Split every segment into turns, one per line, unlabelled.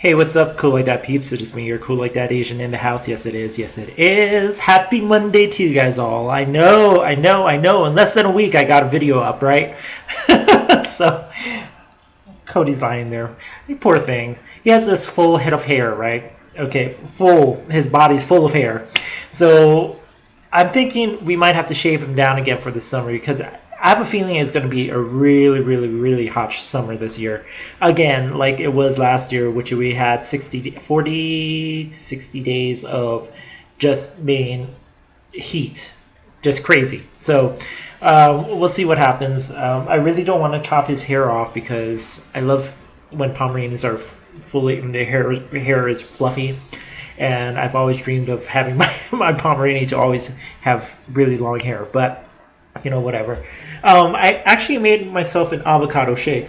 Hey, what's up, Cool Like That peeps? It is me, your Cool Like That Asian in the house. Yes, it is. Yes, it is. Happy Monday to you guys all. I know. In less than a week, I got a video up, right? So, Cody's lying there. Poor thing. He has this full head of hair, right? Okay, full. His body's full of hair. So, I'm thinking we might have to shave him down again for the summer because I have a feeling it's going to be a really hot summer this year. Again, like it was last year, which we had 40 to 60 days of just being heat, just crazy. So we'll see what happens. I really don't want to chop his hair off because I love when Pomeranians are fully, their hair is fluffy, and I've always dreamed of having my Pomeranian to always have really long hair. But whatever. I actually made myself an avocado shake.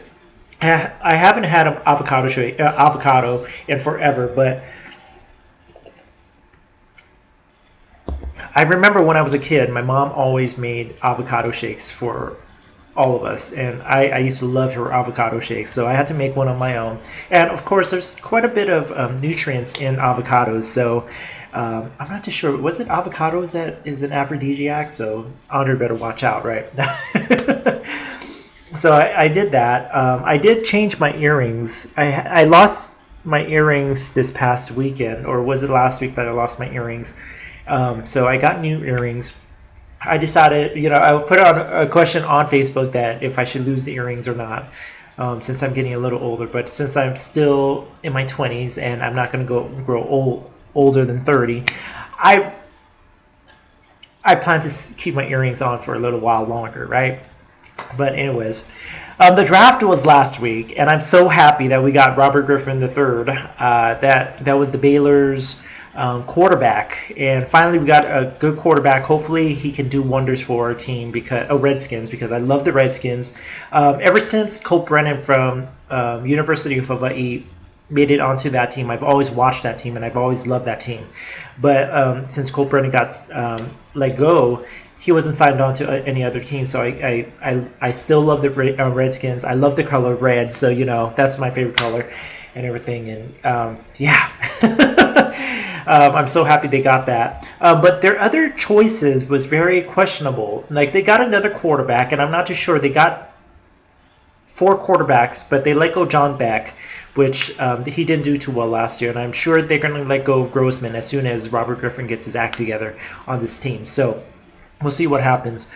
I haven't had an avocado in forever, but I remember when I was a kid, my mom always made avocado shakes for all of us, and I used to love her avocado shakes, so I had to make one on my own. And of course, there's quite a bit of nutrients in avocados, so I'm not too sure. Was it avocados that is an aphrodisiac? So Andre better watch out, right? So I did that. I did change my earrings. I lost my earrings this past weekend, or was it last week that I lost my earrings? So I got new earrings. I decided, I would put on a question on Facebook that if I should lose the earrings or not, since I'm getting a little older. But since I'm still in my 20s and I'm not going to grow older than 30, I plan to keep my earrings on for a little while longer, right? But anyways, the draft was last week, and I'm so happy that we got Robert Griffin III. That was the Baylor's quarterback, and finally we got a good quarterback. Hopefully he can do wonders for our team, because Redskins, because I love the Redskins. Ever since Colt Brennan from University of Hawaii made it onto that team, I've always watched that team and I've always loved that team. But since Colt Brennan got let go, he wasn't signed on to any other team. So I still love the Redskins. I love the color red, so that's my favorite color and everything. And yeah. I'm so happy they got that. But their other choices was very questionable. Like, they got another quarterback, and I'm not too sure. They got 4 quarterbacks, but they let go John Beck, which he didn't do too well last year. And I'm sure they're going to let go of Grossman as soon as Robert Griffin gets his act together on this team. So we'll see what happens.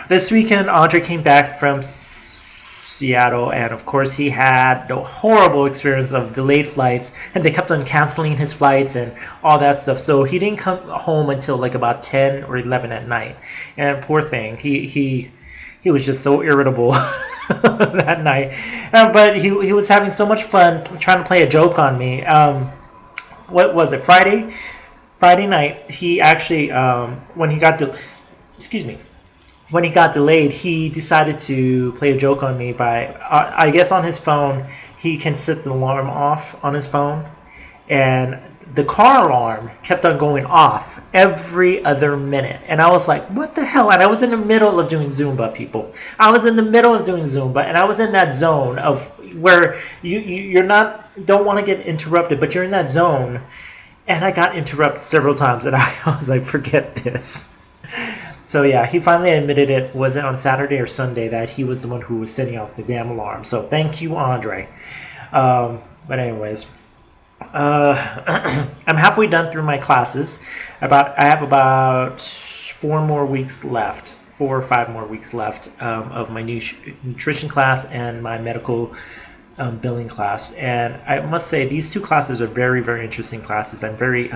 This weekend, Andre came back from Seattle, and of course he had the horrible experience of delayed flights, and they kept on canceling his flights and all that stuff. So he didn't come home until like about 10 or 11 at night. And poor thing, he was just so irritable that night. But he was having so much fun trying to play a joke on me. What was it? Friday night, he actually when he got delayed, he decided to play a joke on me by, I guess on his phone, he can set the alarm off on his phone. And the car alarm kept on going off every other minute. And I was like, what the hell? And I was in the middle of doing Zumba, people. I was in the middle of doing Zumba, and I was in that zone of where you're not, don't want to get interrupted, but you're in that zone. And I got interrupted several times, and I was like, forget this. So yeah, he finally admitted it. Was it on Saturday or Sunday that he was the one who was setting off the damn alarm? So thank you, Andre. But anyways, I'm halfway done through my classes. I have about 4 or 5 more weeks left of my nutrition class and my medical billing class. And I must say, these 2 classes are very, very interesting classes. I'm very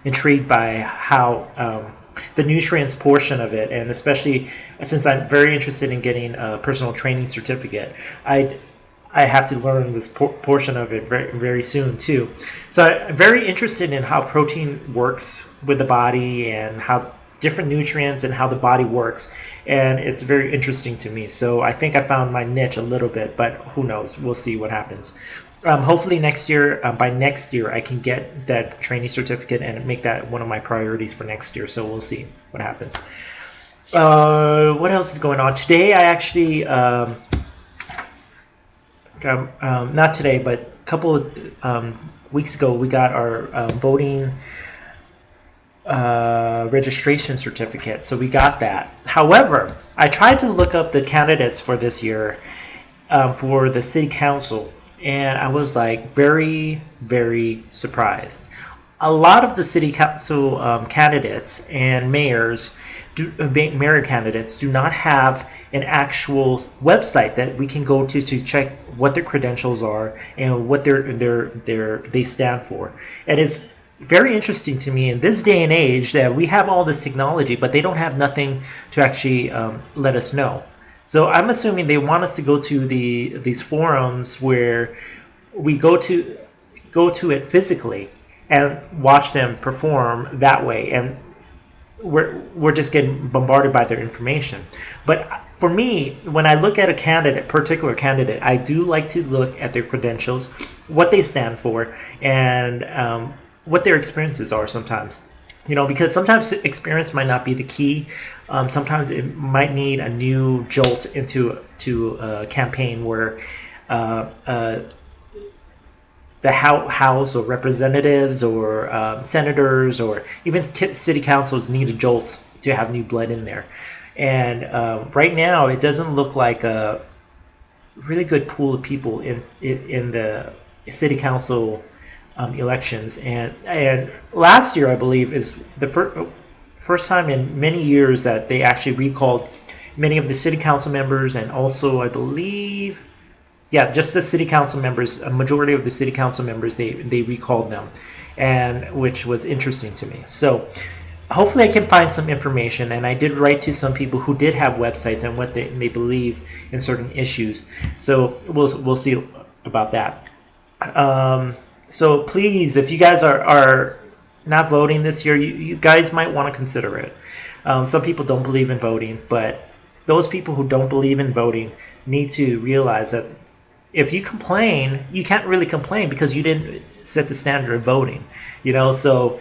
intrigued by how the nutrients portion of it, and especially since I'm very interested in getting a personal training certificate, I have to learn this portion of it very, very soon too. So I'm very interested in how protein works with the body and how different nutrients and how the body works, and it's very interesting to me. So I think I found my niche a little bit, but who knows? We'll see what happens. Hopefully next year, by next year, I can get that training certificate and make that one of my priorities for next year. So we'll see what happens. What else is going on? Today I actually not today, but a couple of weeks ago, we got our voting registration certificate. So we got that. However, I tried to look up the candidates for this year for the city council, and I was like very, very surprised. A lot of the city council candidates and mayor candidates do not have an actual website that we can go to check what their credentials are and what they stand for. And it's very interesting to me in this day and age that we have all this technology, but they don't have nothing to actually let us know. So I'm assuming they want us to go to these forums where we go to it physically and watch them perform that way, and we're just getting bombarded by their information. But for me, when I look at a particular candidate, I do like to look at their credentials, what they stand for, and what their experiences are sometimes. Because sometimes experience might not be the key. Sometimes it might need a new jolt into a campaign where the House or representatives or senators or even city councils need a jolt to have new blood in there. And right now, it doesn't look like a really good pool of people in the city council elections. And last year, I believe, is the first time in many years that they actually recalled many of the city council members, and also, I believe, just the city council members, a majority of the city council members, they recalled them, and which was interesting to me. So hopefully I can find some information, and I did write to some people who did have websites and what they believe in certain issues. So we'll see about that. So please, if you guys are not voting this year, you guys might want to consider it. Some people don't believe in voting, but those people who don't believe in voting need to realize that if you complain, you can't really complain because you didn't set the standard of voting. So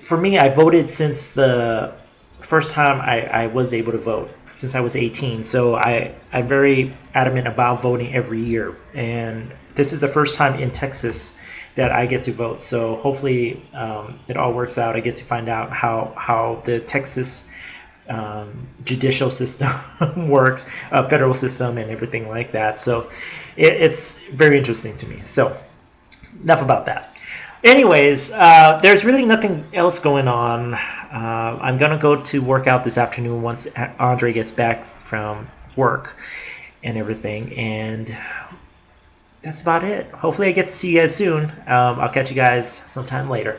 for me, I voted since the first time I was able to vote, since I was 18. So I'm very adamant about voting every year. And this is the first time in Texas that I get to vote. So hopefully it all works out. I get to find out how the Texas judicial system works, federal system, and everything like that. So it's very interesting to me. So enough about that. Anyways, there's really nothing else going on. I'm gonna go to work out this afternoon once Andre gets back from work and everything, and that's about it. Hopefully I get to see you guys soon. I'll catch you guys sometime later.